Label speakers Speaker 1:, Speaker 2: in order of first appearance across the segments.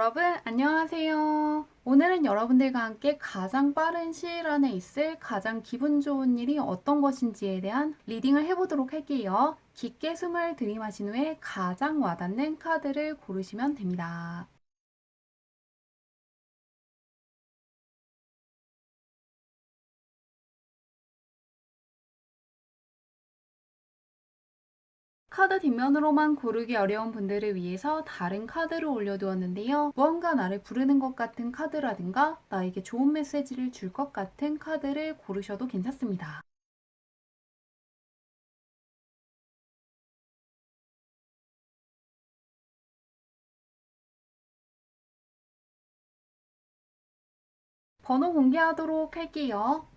Speaker 1: 여러분, 안녕하세요. 오늘은 여러분들과 함께 가장 빠른 시일 안에 있을 가장 기분 좋은 일이 어떤 것인지에 대한 리딩을 해보도록 할게요. 깊게 숨을 들이마신 후에 가장 와닿는 카드를 고르시면 됩니다. 카드 뒷면으로만 고르기 어려운 분들을 위해서 다른 카드를 올려두었는데요. 무언가 나를 부르는 것 같은 카드라든가 나에게 좋은 메시지를 줄 것 같은 카드를 고르셔도 괜찮습니다. 번호 공개하도록 할게요.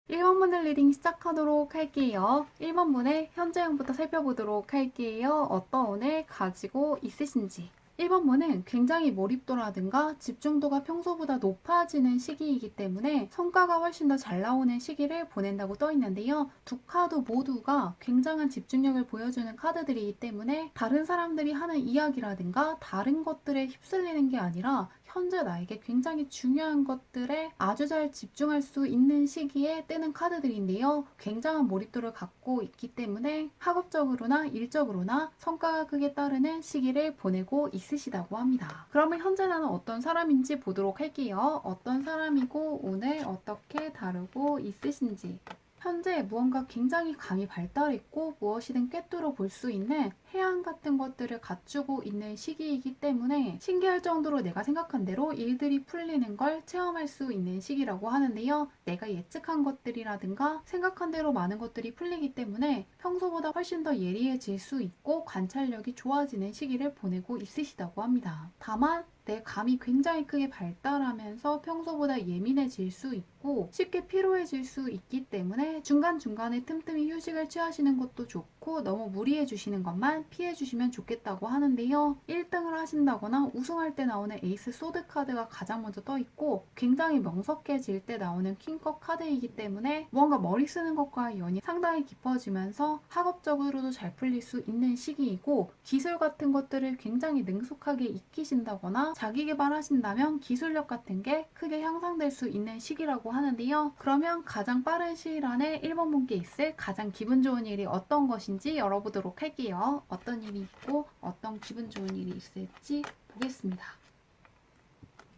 Speaker 1: 1번 분들 리딩 시작하도록 할게요. 1번 분의 현재형부터 살펴보도록 할게요. 어떤 운을 가지고 있으신지. 1번 분은 굉장히 몰입도라든가 집중도가 평소보다 높아지는 시기이기 때문에 성과가 훨씬 더 잘 나오는 시기를 보낸다고 떠 있는데요. 두 카드 모두가 굉장한 집중력을 보여주는 카드들이기 때문에 다른 사람들이 하는 이야기라든가 다른 것들에 휩쓸리는 게 아니라 현재 나에게 굉장히 중요한 것들에 아주 잘 집중할 수 있는 시기에 뜨는 카드들인데요. 굉장한 몰입도를 갖고 있기 때문에 학업적으로나 일적으로나 성과가 크게 따르는 시기를 보내고 있으시다고 합니다. 그러면 현재 나는 어떤 사람인지 보도록 할게요. 어떤 사람이고 오늘 어떻게 다루고 있으신지. 현재 무언가 굉장히 감이 발달했고 무엇이든 꿰뚫어 볼 수 있는 해안 같은 것들을 갖추고 있는 시기이기 때문에 신기할 정도로 내가 생각한 대로 일들이 풀리는 걸 체험할 수 있는 시기라고 하는데요. 내가 예측한 것들이라든가 생각한 대로 많은 것들이 풀리기 때문에 평소보다 훨씬 더 예리해질 수 있고 관찰력이 좋아지는 시기를 보내고 있으시다고 합니다. 다만 내 감이 굉장히 크게 발달하면서 평소보다 예민해질 수 있고 쉽게 피로해질 수 있기 때문에 중간중간에 틈틈이 휴식을 취하시는 것도 좋고 너무 무리해 주시는 것만 피해 주시면 좋겠다고 하는데요. 1등을 하신다거나 우승할 때 나오는 에이스 소드 카드가 가장 먼저 떠 있고 굉장히 명석해질 때 나오는 퀸컵 카드이기 때문에 무언가 머리 쓰는 것과의 연이 상당히 깊어지면서 학업적으로도 잘 풀릴 수 있는 시기이고 기술 같은 것들을 굉장히 능숙하게 익히신다거나 자기 개발하신다면 기술력 같은 게 크게 향상될 수 있는 시기라고 하는데요. 그러면 가장 빠른 시일 안에 1번 분께 있을 가장 기분 좋은 일이 어떤 것인지 열어보도록 할게요. 어떤 일이 있고 어떤 기분 좋은 일이 있을지 보겠습니다.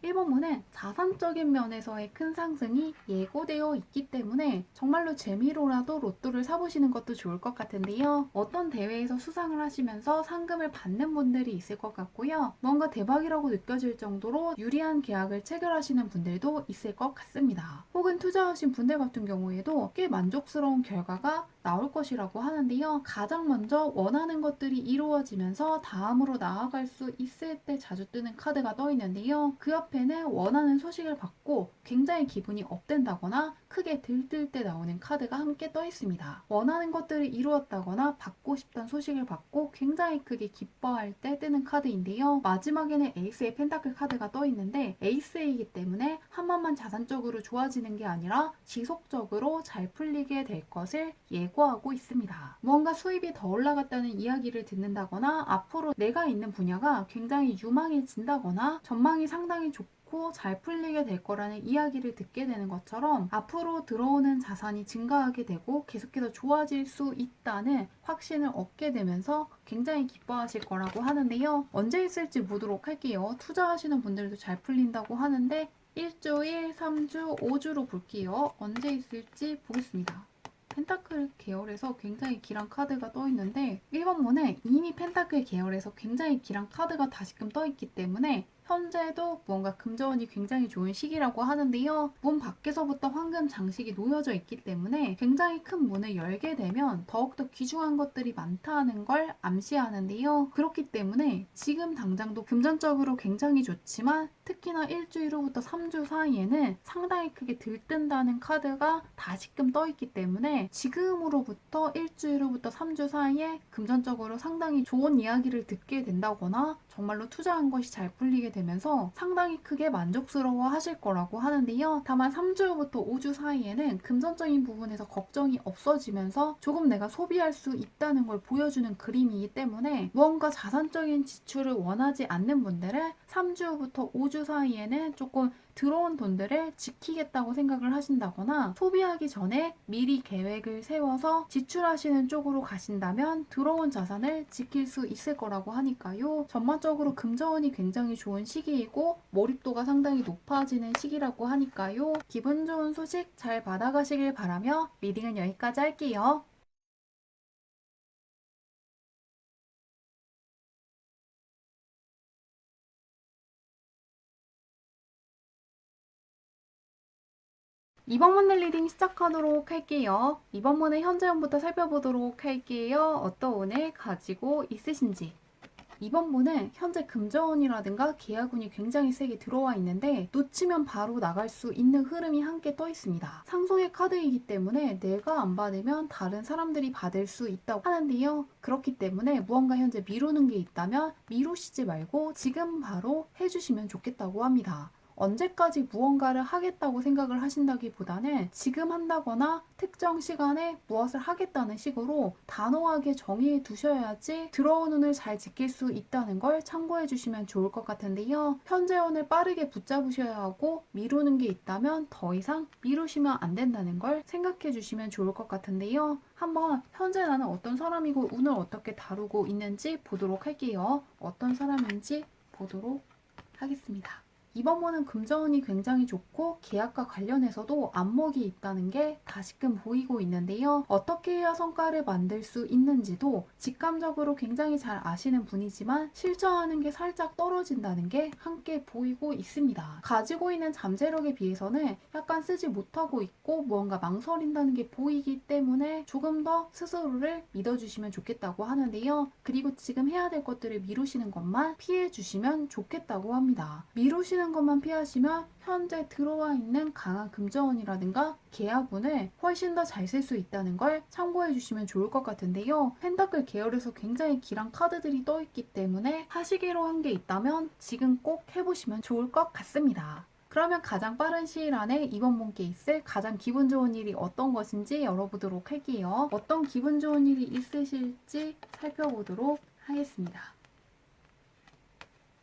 Speaker 1: 1번 문은 자산적인 면에서의 큰 상승이 예고되어 있기 때문에 정말로 재미로라도 로또를 사보시는 것도 좋을 것 같은데요. 어떤 대회에서 수상을 하시면서 상금을 받는 분들이 있을 것 같고요. 뭔가 대박이라고 느껴질 정도로 유리한 계약을 체결하시는 분들도 있을 것 같습니다. 혹은 투자하신 분들 같은 경우에도 꽤 만족스러운 결과가 나올 것이라고 하는데요. 가장 먼저 원하는 것들이 이루어지면서 다음으로 나아갈 수 있을 때 자주 뜨는 카드가 떠 있는데요. 그 옆에는 원하는 소식을 받고 굉장히 기분이 업된다거나 크게 들뜰 때 나오는 카드가 함께 떠 있습니다. 원하는 것들을 이루었다거나 받고 싶다는 소식을 받고 굉장히 크게 기뻐할 때 뜨는 카드인데요. 마지막에는 에이스의 펜타클 카드가 떠 있는데 에이스이기 때문에 한 번만 자산적으로 좋아지는 게 아니라 지속적으로 잘 풀리게 될 것을 예고하고 있습니다. 무언가 수입이 더 올라갔다는 이야기를 듣는다거나 앞으로 내가 있는 분야가 굉장히 유망해진다거나 전망이 상당히 좋고 잘 풀리게 될 거라는 이야기를 듣게 되는 것처럼 앞으로 들어오는 자산이 증가하게 되고 계속해서 좋아질 수 있다는 확신을 얻게 되면서 굉장히 기뻐하실 거라고 하는데요. 언제 있을지 보도록 할게요. 투자하시는 분들도 잘 풀린다고 하는데 1주, 3주, 5주로 볼게요. 언제 있을지 보겠습니다. 펜타클 계열에서 굉장히 길한 카드가 떠 있는데 1번 문에 이미 펜타클 계열에서 굉장히 길한 카드가 다시금 떠 있기 때문에 현재도 무언가 금전운이 굉장히 좋은 시기라고 하는데요. 문 밖에서부터 황금 장식이 놓여져 있기 때문에 굉장히 큰 문을 열게 되면 더욱더 귀중한 것들이 많다는 걸 암시하는데요. 그렇기 때문에 지금 당장도 금전적으로 굉장히 좋지만 특히나 일주일 후부터 3주 사이에는 상당히 크게 들뜬다는 카드가 다시금 떠있기 때문에 지금으로부터 일주일 후부터 3주 사이에 금전적으로 상당히 좋은 이야기를 듣게 된다거나 정말로 투자한 것이 잘 풀리게 되면서 상당히 크게 만족스러워 하실 거라고 하는데요. 다만 3주 후부터 5주 사이에는 금전적인 부분에서 걱정이 없어지면서 조금 내가 소비할 수 있다는 걸 보여주는 그림이기 때문에 무언가 자산적인 지출을 원하지 않는 분들은 3주 후부터 5주 사이에는 조금 들어온 돈들을 지키겠다고 생각을 하신다거나 소비하기 전에 미리 계획을 세워서 지출하시는 쪽으로 가신다면 들어온 자산을 지킬 수 있을 거라고 하니까요. 전반적으로 금전운이 굉장히 좋은 시기이고 몰입도가 상당히 높아지는 시기라고 하니까요. 기분 좋은 소식 잘 받아가시길 바라며 리딩은 여기까지 할게요. 이번 문의 리딩 시작하도록 할게요. 이번 문의 현재운부터 살펴보도록 할게요. 어떤 운을 가지고 있으신지. 이번 분은 현재 금전운이라든가 계약운이 굉장히 세게 들어와 있는데 놓치면 바로 나갈 수 있는 흐름이 함께 떠 있습니다. 상속의 카드이기 때문에 내가 안 받으면 다른 사람들이 받을 수 있다고 하는데요. 그렇기 때문에 무언가 현재 미루는 게 있다면 미루시지 말고 지금 바로 해주시면 좋겠다고 합니다. 언제까지 무언가를 하겠다고 생각을 하신다기보다는 지금 한다거나 특정 시간에 무엇을 하겠다는 식으로 단호하게 정의해 두셔야지 들어온 운을 잘 지킬 수 있다는 걸 참고해 주시면 좋을 것 같은데요. 현재 운을 빠르게 붙잡으셔야 하고 미루는 게 있다면 더 이상 미루시면 안 된다는 걸 생각해 주시면 좋을 것 같은데요. 한번 현재 나는 어떤 사람이고 운을 어떻게 다루고 있는지 보도록 할게요. 어떤 사람인지 보도록 하겠습니다. 이번 번은 금전운이 굉장히 좋고 계약과 관련해서도 안목이 있다는 게 다시금 보이고 있는데요. 어떻게 해야 성과를 만들 수 있는지도 직감적으로 굉장히 잘 아시는 분이지만 실천하는 게 살짝 떨어진다는 게 함께 보이고 있습니다. 가지고 있는 잠재력에 비해서는 약간 쓰지 못하고 있고 무언가 망설인다는 게 보이기 때문에 조금 더 스스로를 믿어주시면 좋겠다고 하는데요. 그리고 지금 해야 될 것들을 미루시는 것만 피해 주시면 좋겠다고 합니다. 미루시는 것만 피하시면 현재 들어와 있는 강한 금전운이라든가 계약운을 훨씬 더 잘 쓸 수 있다는 걸 참고해 주시면 좋을 것 같은데요. 펜타클 계열에서 굉장히 길한 카드들이 떠 있기 때문에 하시기로 한 게 있다면 지금 꼭 해보시면 좋을 것 같습니다. 그러면 가장 빠른 시일 안에 이번 분께 있을 가장 기분 좋은 일이 어떤 것인지 열어보도록 할게요. 어떤 기분 좋은 일이 있으실지 살펴보도록 하겠습니다.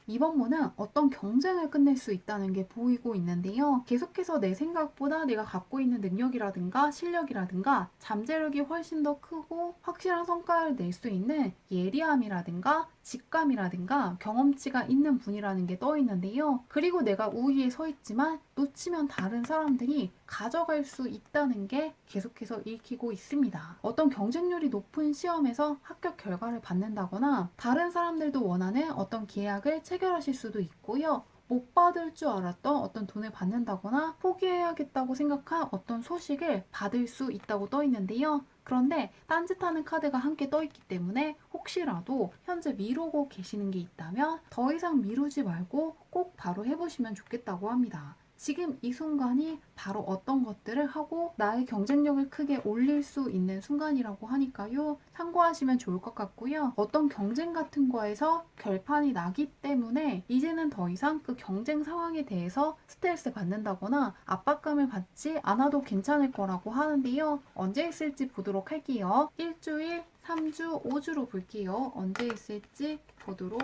Speaker 1: 이번 문은 어떤 경쟁을 끝낼 수 있다는 게 보이고 있는데요. 계속해서 내 생각보다 내가 갖고 있는 능력이라든가 실력이라든가 잠재력이 훨씬 더 크고 확실한 성과를 낼 수 있는 예리함이라든가 직감이라든가 경험치가 있는 분이라는 게 떠 있는데요. 그리고 내가 우위에 서 있지만 놓치면 다른 사람들이 가져갈 수 있다는 게 계속해서 읽히고 있습니다. 어떤 경쟁률이 높은 시험에서 합격 결과를 받는다거나 다른 사람들도 원하는 어떤 계약을 체결하실 수도 있고요. 못 받을 줄 알았던 어떤 돈을 받는다거나 포기해야겠다고 생각한 어떤 소식을 받을 수 있다고 떠 있는데요. 그런데 딴짓하는 카드가 함께 떠 있기 때문에 혹시라도 현재 미루고 계시는 게 있다면 더 이상 미루지 말고 꼭 바로 해보시면 좋겠다고 합니다. 지금 이 순간이 바로 어떤 것들을 하고 나의 경쟁력을 크게 올릴 수 있는 순간이라고 하니까요. 참고하시면 좋을 것 같고요. 어떤 경쟁 같은 거에서 결판이 나기 때문에 이제는 더 이상 그 경쟁 상황에 대해서 스트레스 받는다거나 압박감을 받지 않아도 괜찮을 거라고 하는데요. 언제 있을지 보도록 할게요. 일주일, 3주, 5주로 볼게요. 언제 있을지 보도록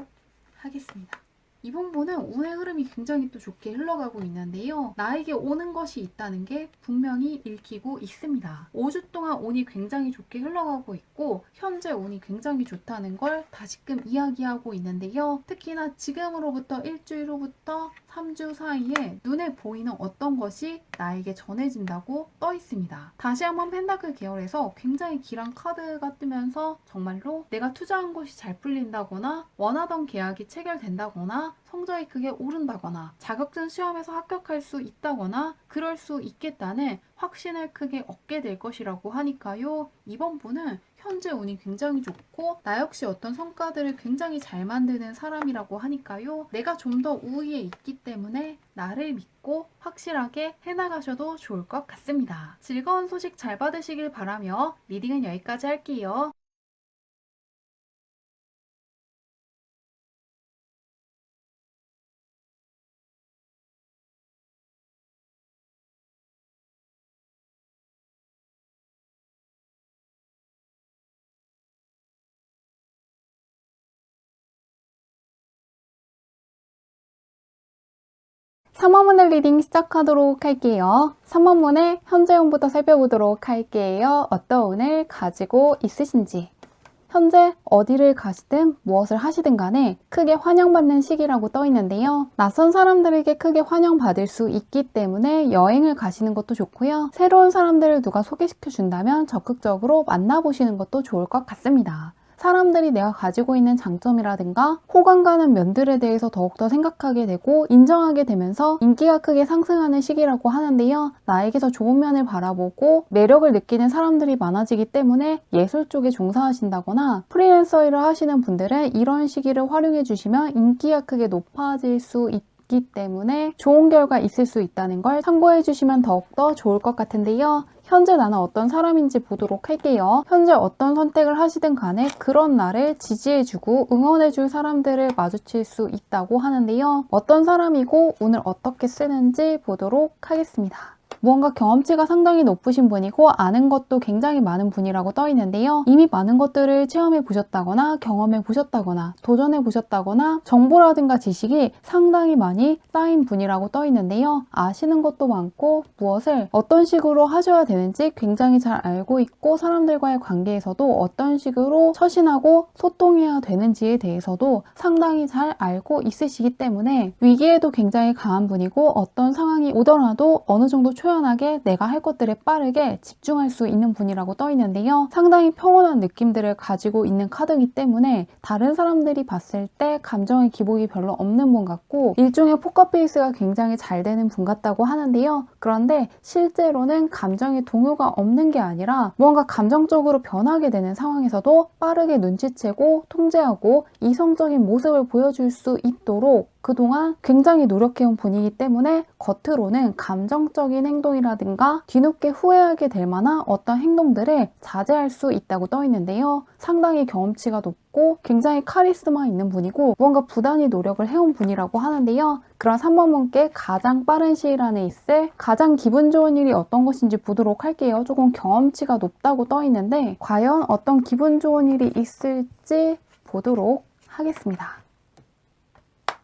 Speaker 1: 하겠습니다. 이번 분은 운의 흐름이 굉장히 또 좋게 흘러가고 있는데요. 나에게 오는 것이 있다는 게 분명히 읽히고 있습니다. 5주 동안 운이 굉장히 좋게 흘러가고 있고 현재 운이 굉장히 좋다는 걸 다시금 이야기하고 있는데요. 특히나 지금으로부터 일주일 후부터 3주 사이에 눈에 보이는 어떤 것이 나에게 전해진다고 떠 있습니다. 다시 한번 펜타클 계열에서 굉장히 길한 카드가 뜨면서 정말로 내가 투자한 것이 잘 풀린다거나 원하던 계약이 체결된다거나 성적이나 성적이 크게 오른다거나 자격증 시험에서 합격할 수 있다거나 그럴 수 있겠다는 확신을 크게 얻게 될 것이라고 하니까요. 이번 분은 현재 운이 굉장히 좋고 나 역시 어떤 성과들을 굉장히 잘 만드는 사람이라고 하니까요. 내가 좀 더 우위에 있기 때문에 나를 믿고 확실하게 해나가셔도 좋을 것 같습니다. 즐거운 소식 잘 받으시길 바라며 리딩은 여기까지 할게요. 삼화문의 리딩 시작하도록 할게요. 3화문의 현재 운부터 살펴보도록 할게요. 어떤 운을 가지고 있으신지. 현재 어디를 가시든 무엇을 하시든 간에 크게 환영받는 시기라고 떠 있는데요. 낯선 사람들에게 크게 환영받을 수 있기 때문에 여행을 가시는 것도 좋고요. 새로운 사람들을 누가 소개시켜 준다면 적극적으로 만나보시는 것도 좋을 것 같습니다. 사람들이 내가 가지고 있는 장점이라든가 호감 가는 면들에 대해서 더욱더 생각하게 되고 인정하게 되면서 인기가 크게 상승하는 시기라고 하는데요. 나에게서 좋은 면을 바라보고 매력을 느끼는 사람들이 많아지기 때문에 예술 쪽에 종사하신다거나 프리랜서 일을 하시는 분들은 이런 시기를 활용해 주시면 인기가 크게 높아질 수 있기 때문에 좋은 결과 있을 수 있다는 걸 참고해 주시면 더욱더 좋을 것 같은데요. 현재 나는 어떤 사람인지 보도록 할게요. 현재 어떤 선택을 하시든 간에 그런 나를 지지해주고 응원해줄 사람들을 마주칠 수 있다고 하는데요. 어떤 사람이고 운을 어떻게 쓰는지 보도록 하겠습니다. 무언가 경험치가 상당히 높으신 분이고 아는 것도 굉장히 많은 분이라고 떠 있는데요. 이미 많은 것들을 체험해 보셨다거나 경험해 보셨다거나 도전해 보셨다거나 정보라든가 지식이 상당히 많이 쌓인 분이라고 떠 있는데요. 아시는 것도 많고 무엇을 어떤 식으로 하셔야 되는지 굉장히 잘 알고 있고 사람들과의 관계에서도 어떤 식으로 처신하고 소통해야 되는지에 대해서도 상당히 잘 알고 있으시기 때문에 위기에도 굉장히 강한 분이고 어떤 상황이 오더라도 어느 정도 초연하게 내가 할 것들에 빠르게 집중할 수 있는 분이라고 떠 있는데요. 상당히 평온한 느낌들을 가지고 있는 카드이기 때문에 다른 사람들이 봤을 때 감정의 기복이 별로 없는 분 같고 일종의 포커페이스가 굉장히 잘 되는 분 같다고 하는데요. 그런데 실제로는 감정의 동요가 없는 게 아니라 무언가 감정적으로 변하게 되는 상황에서도 빠르게 눈치채고 통제하고 이성적인 모습을 보여줄 수 있도록 그동안 굉장히 노력해온 분이기 때문에 겉으로는 감정적인 행동이라든가 뒤늦게 후회하게 될 만한 어떤 행동들을 자제할 수 있다고 떠 있는데요. 상당히 경험치가 높고 굉장히 카리스마 있는 분이고 무언가 부단히 노력을 해온 분이라고 하는데요. 그런 3번 분께 가장 빠른 시일 안에 있을 가장 기분 좋은 일이 어떤 것인지 보도록 할게요. 조금 경험치가 높다고 떠 있는데 과연 어떤 기분 좋은 일이 있을지 보도록 하겠습니다.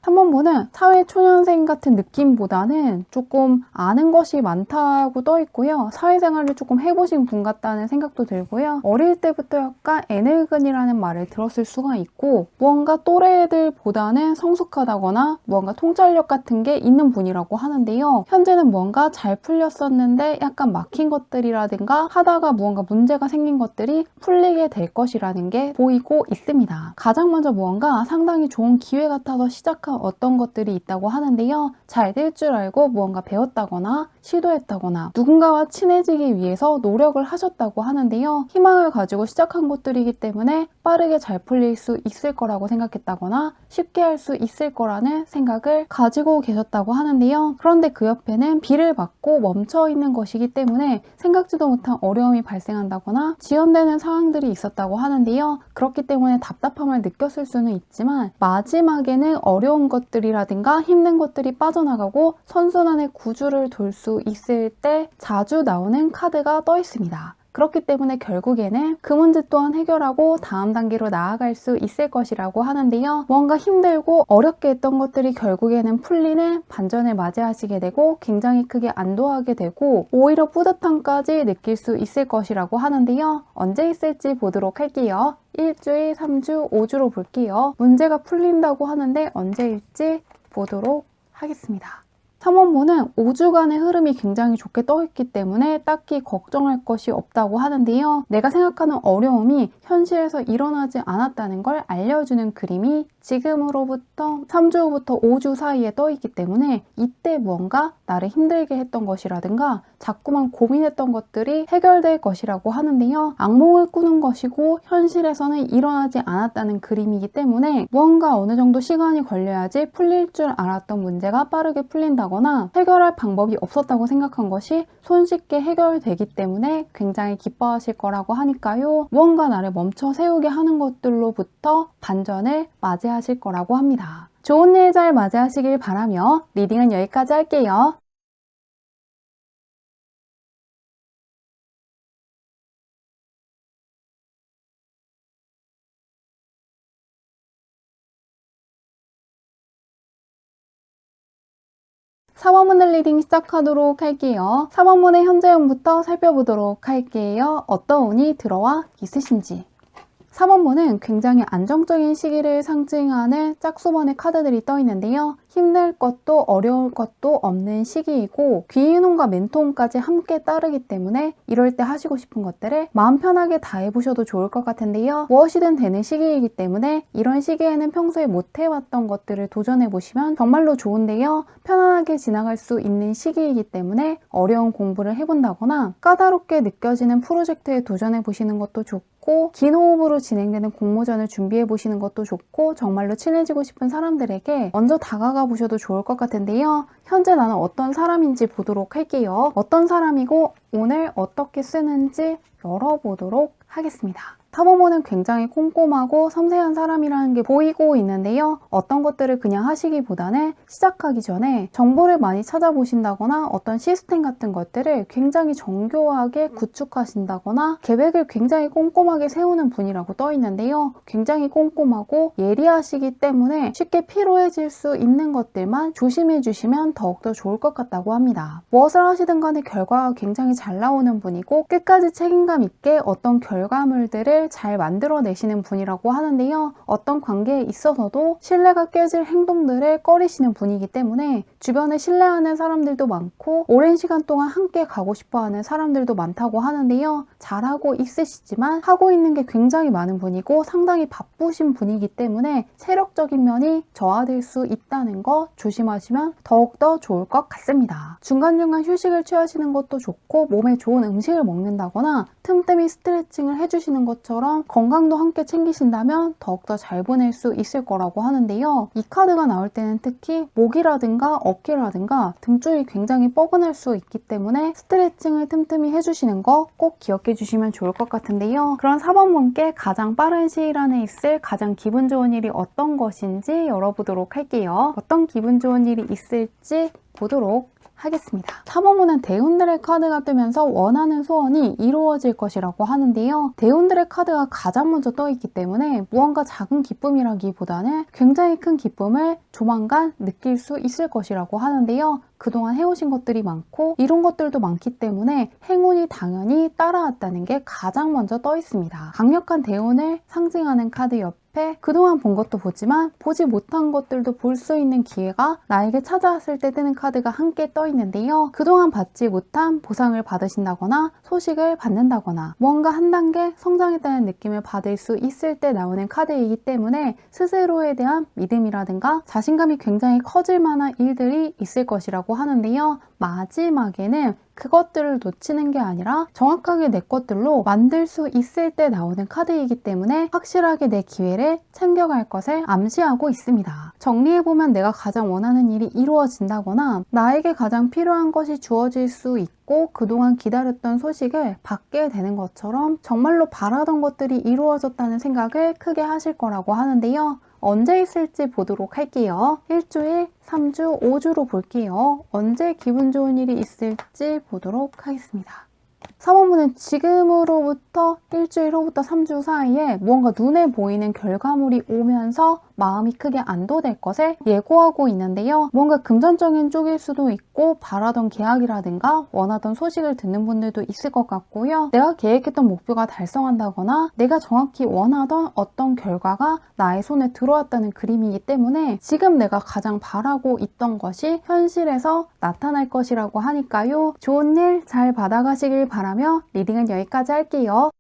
Speaker 1: 3번 분은 사회초년생 같은 느낌보다는 조금 아는 것이 많다고 떠 있고요. 사회생활을 조금 해보신 분 같다는 생각도 들고요. 어릴 때부터 약간 애늙은이라는 말을 들었을 수가 있고 무언가 또래들보다는 성숙하다거나 무언가 통찰력 같은 게 있는 분이라고 하는데요. 현재는 무언가 잘 풀렸었는데 약간 막힌 것들이라든가 하다가 무언가 문제가 생긴 것들이 풀리게 될 것이라는 게 보이고 있습니다. 가장 먼저 무언가 상당히 좋은 기회 같아서 시작한 어떤 것들이 있다고 하는데요. 잘 될 줄 알고 무언가 배웠다거나 시도했다거나 누군가와 친해지기 위해서 노력을 하셨다고 하는데요. 희망을 가지고 시작한 것들이기 때문에 빠르게 잘 풀릴 수 있을 거라고 생각했다거나 쉽게 할 수 있을 거라는 생각을 가지고 계셨다고 하는데요. 그런데 그 옆에는 비를 맞고 멈춰 있는 것이기 때문에 생각지도 못한 어려움이 발생한다거나 지연되는 상황들이 있었다고 하는데요. 그렇기 때문에 답답함을 느꼈을 수는 있지만 마지막에는 어려운 것들이라든가 힘든 것들이 빠져나가고 선순환의 구주를 돌 수 있을 때 자주 나오는 카드가 떠 있습니다. 그렇기 때문에 결국에는 그 문제 또한 해결하고 다음 단계로 나아갈 수 있을 것이라고 하는데요. 뭔가 힘들고 어렵게 했던 것들이 결국에는 풀리는 반전을 맞이하시게 되고 굉장히 크게 안도하게 되고 오히려 뿌듯함까지 느낄 수 있을 것이라고 하는데요. 언제 있을지 보도록 할게요. 1주일, 3주, 5주로 볼게요. 문제가 풀린다고 하는데 언제일지 보도록 하겠습니다. 3원문은 5주간의 흐름이 굉장히 좋게 떠있기 때문에 딱히 걱정할 것이 없다고 하는데요. 내가 생각하는 어려움이 현실에서 일어나지 않았다는 걸 알려주는 그림이 지금으로부터 3주 후부터 5주 사이에 떠있기 때문에 이때 무언가 나를 힘들게 했던 것이라든가 자꾸만 고민했던 것들이 해결될 것이라고 하는데요. 악몽을 꾸는 것이고 현실에서는 일어나지 않았다는 그림이기 때문에 무언가 어느 정도 시간이 걸려야지 풀릴 줄 알았던 문제가 빠르게 풀린다거나 해결할 방법이 없었다고 생각한 것이 손쉽게 해결되기 때문에 굉장히 기뻐하실 거라고 하니까요. 무언가 나를 멈춰 세우게 하는 것들로부터 반전을 맞이하실 거라고 합니다. 좋은 일 잘 맞이하시길 바라며 리딩은 여기까지 할게요. 사번문을 리딩 시작하도록 할게요. 사번문의 현재형부터 살펴보도록 할게요. 어떤 운이 들어와 있으신지. 4번문은 굉장히 안정적인 시기를 상징하는 짝수번의 카드들이 떠 있는데요. 힘들 것도 어려울 것도 없는 시기이고 귀인운과 멘토운까지 함께 따르기 때문에 이럴 때 하시고 싶은 것들을 마음 편하게 다 해보셔도 좋을 것 같은데요. 무엇이든 되는 시기이기 때문에 이런 시기에는 평소에 못 해왔던 것들을 도전해보시면 정말로 좋은데요. 편안하게 지나갈 수 있는 시기이기 때문에 어려운 공부를 해본다거나 까다롭게 느껴지는 프로젝트에 도전해보시는 것도 좋고 긴 호흡으로 진행되는 공모전을 준비해보시는 것도 좋고 정말로 친해지고 싶은 사람들에게 먼저 다가가 보셔도 좋을 것 같은데요. 현재 나는 어떤 사람인지 보도록 할게요. 어떤 사람이고 오늘 어떻게 쓰는지 열어보도록 하겠습니다. 타보모는 굉장히 꼼꼼하고 섬세한 사람이라는 게 보이고 있는데요. 어떤 것들을 그냥 하시기보다는 시작하기 전에 정보를 많이 찾아보신다거나 어떤 시스템 같은 것들을 굉장히 정교하게 구축하신다거나 계획을 굉장히 꼼꼼하게 세우는 분이라고 떠 있는데요. 굉장히 꼼꼼하고 예리하시기 때문에 쉽게 피로해질 수 있는 것들만 조심해 주시면 더욱더 좋을 것 같다고 합니다. 무엇을 하시든 간에 결과가 굉장히 잘 나오는 분이고 끝까지 책임감 있게 어떤 결과물들을 잘 만들어내시는 분이라고 하는데요. 어떤 관계에 있어서도 신뢰가 깨질 행동들을 꺼리시는 분이기 때문에 주변에 신뢰하는 사람들도 많고 오랜 시간 동안 함께 가고 싶어하는 사람들도 많다고 하는데요. 잘하고 있으시지만 하고 있는 게 굉장히 많은 분이고 상당히 바쁘신 분이기 때문에 체력적인 면이 저하될 수 있다는 거 조심하시면 더욱더 좋을 것 같습니다. 중간중간 휴식을 취하시는 것도 좋고 몸에 좋은 음식을 먹는다거나 틈틈이 스트레칭을 해주시는 것처럼 건강도 함께 챙기신다면 더욱더 잘 보낼 수 있을 거라고 하는데요. 이 카드가 나올 때는 특히 목이라든가 어깨라든가 등 쪽이 굉장히 뻐근할 수 있기 때문에 스트레칭을 틈틈이 해주시는 거 꼭 기억해 주시면 좋을 것 같은데요. 그런 4번분께 가장 빠른 시일 안에 있을 가장 기분 좋은 일이 어떤 것인지 열어보도록 할게요. 어떤 기분 좋은 일이 있을지 보도록 하겠습니다. 3번문은 대운들의 카드가 뜨면서 원하는 소원이 이루어질 것이라고 하는데요. 대운들의 카드가 가장 먼저 떠있기 때문에 무언가 작은 기쁨이라기보다는 굉장히 큰 기쁨을 조만간 느낄 수 있을 것이라고 하는데요. 그동안 해오신 것들이 많고 이룬 것들도 많기 때문에 행운이 당연히 따라왔다는 게 가장 먼저 떠 있습니다. 강력한 대운을 상징하는 카드 옆에 그동안 본 것도 보지만 보지 못한 것들도 볼 수 있는 기회가 나에게 찾아왔을 때 뜨는 카드가 함께 떠 있는데요. 그동안 받지 못한 보상을 받으신다거나 소식을 받는다거나 무언가 한 단계 성장했다는 느낌을 받을 수 있을 때 나오는 카드이기 때문에 스스로에 대한 믿음이라든가 자신감이 굉장히 커질 만한 일들이 있을 것이라고 하는데요. 마지막에는 그것들을 놓치는 게 아니라 정확하게 내 것들로 만들 수 있을 때 나오는 카드이기 때문에 확실하게 내 기회를 챙겨갈 것을 암시하고 있습니다. 정리해보면 내가 가장 원하는 일이 이루어진다거나 나에게 가장 필요한 것이 주어질 수 있고 그동안 기다렸던 소식을 받게 되는 것처럼 정말로 바라던 것들이 이루어졌다는 생각을 크게 하실 거라고 하는데요. 언제 있을지 보도록 할게요. 일주일, 3주, 5주로 볼게요. 언제 기분 좋은 일이 있을지 보도록 하겠습니다. 4번분은 지금으로부터 일주일 후부터 3주 사이에 무언가 눈에 보이는 결과물이 오면서 마음이 크게 안도될 것을 예고하고 있는데요. 뭔가 금전적인 쪽일 수도 있고 바라던 계약이라든가 원하던 소식을 듣는 분들도 있을 것 같고요. 내가 계획했던 목표가 달성한다거나 내가 정확히 원하던 어떤 결과가 나의 손에 들어왔다는 그림이기 때문에 지금 내가 가장 바라고 있던 것이 현실에서 나타날 것이라고 하니까요. 좋은 일 잘 받아가시길 바라며 리딩은 여기까지 할게요.